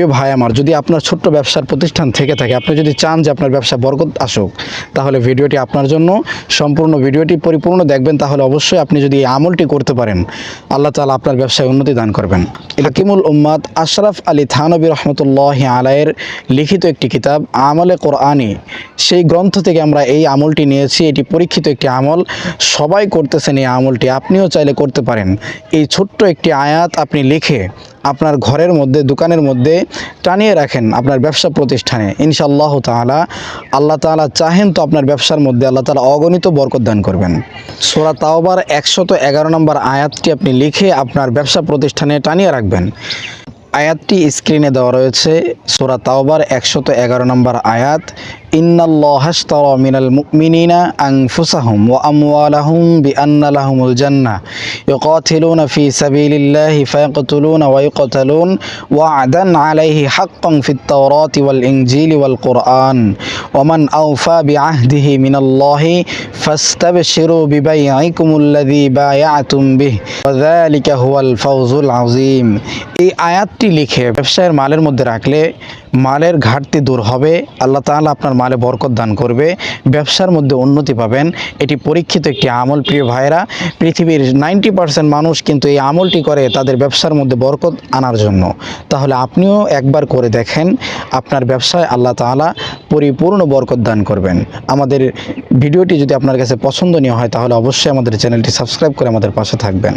প্রিয় ভাই আমার, যদি আপনার ছোট্ট ব্যবসার প্রতিষ্ঠান থেকে থাকে, আপনি যদি চান যে আপনার ব্যবসা বরকত আসুক, তাহলে ভিডিওটি আপনার জন্য। সম্পূর্ণ ভিডিওটি পরিপূর্ণ দেখবেন, তাহলে অবশ্যই আপনি যদি এই আমলটি করতে পারেন, আল্লাহ তাআলা আপনার ব্যবসায় উন্নতি দান করবেন। হাকিমুল উম্মাত আশরাফ আলী থানবী রহমতুল্লাহি আলাইহির লিখিত একটি কিতাব আমলে কোরআনী, সেই গ্রন্থ থেকে আমরা এই আমলটি নিয়েছি। এটি পরীক্ষিত একটি আমল, সবাই করতেছেন এই আমলটি, আপনিও চাইলে করতে পারেন। এই ছোট্ট একটি আয়াত আপনি লিখে আপনার ঘরের মধ্যে, দোকানের মধ্যে টানিয়ে রাখেন আপনার ব্যবসা প্রতিষ্ঠানে, ইনশাআল্লাহ তাআলা আল্লাহ তাআলা চাহেন তো আপনার ব্যবসার মধ্যে আল্লাহ তাআলা অগণিত বরকত দান করবেন। সূরা তাওবার 111 নম্বর আয়াতটি আপনি লিখে আপনার ব্যবসা প্রতিষ্ঠানে টানিয়ে রাখবেন। আয়াতটি স্ক্রিনে দেওয়া রয়েছে, সূরা তাওবার 111 নম্বর আয়াত। ইন্নাল্লাহা আশতারা মিনাল মুমিনিনা আনফুসাহুম ওয়া আমওয়ালাহুম বিআন্না লাহুমুল জান্নাহ ইউকাতিলুনা ফি সাবিলিল্লাহি ফায়াকতুলুনা ওয়া ইউকতালুন ওয়া'দান আলাইহি হাক্কান ফিত তাওরাতি ওয়াল ইনজিলি ওয়াল কুরআন ওয়া মান আওফা বিআহদিহি মিনাল্লাহি ফাস্তাবশিরু বিবাইইকুমুল্লাযী বায়া'তুম বিহি ওয়া যালিকা হুয়াল ফাওজুল আযীম। এই আয়াতটি লিখে ব্যবসায়ের মালের মধ্যে রাখলে মালের ঘাটতি দূর হবে, আল্লাহ তাআলা আপনার মালে বরকত দান করবে, ব্যবসার মধ্যে উন্নতি পাবেন। এটি পরীক্ষিত একটি আমল প্রিয় ভাইরা। পৃথিবীর 90% মানুষ কিন্তু এই আমলটি করে তাদের ব্যবসার মধ্যে বরকত আনার জন্য। তাহলে আপনিও একবার করে দেখেন, আপনার ব্যবসায় আল্লাহ তাআলা পরিপূর্ণ বরকত দান করবেন। আমাদের ভিডিওটি যদি আপনার কাছে পছন্দনীয় হয়, তাহলে অবশ্যই আমাদের চ্যানেলটি সাবস্ক্রাইব করে আমাদের পাশে থাকবেন।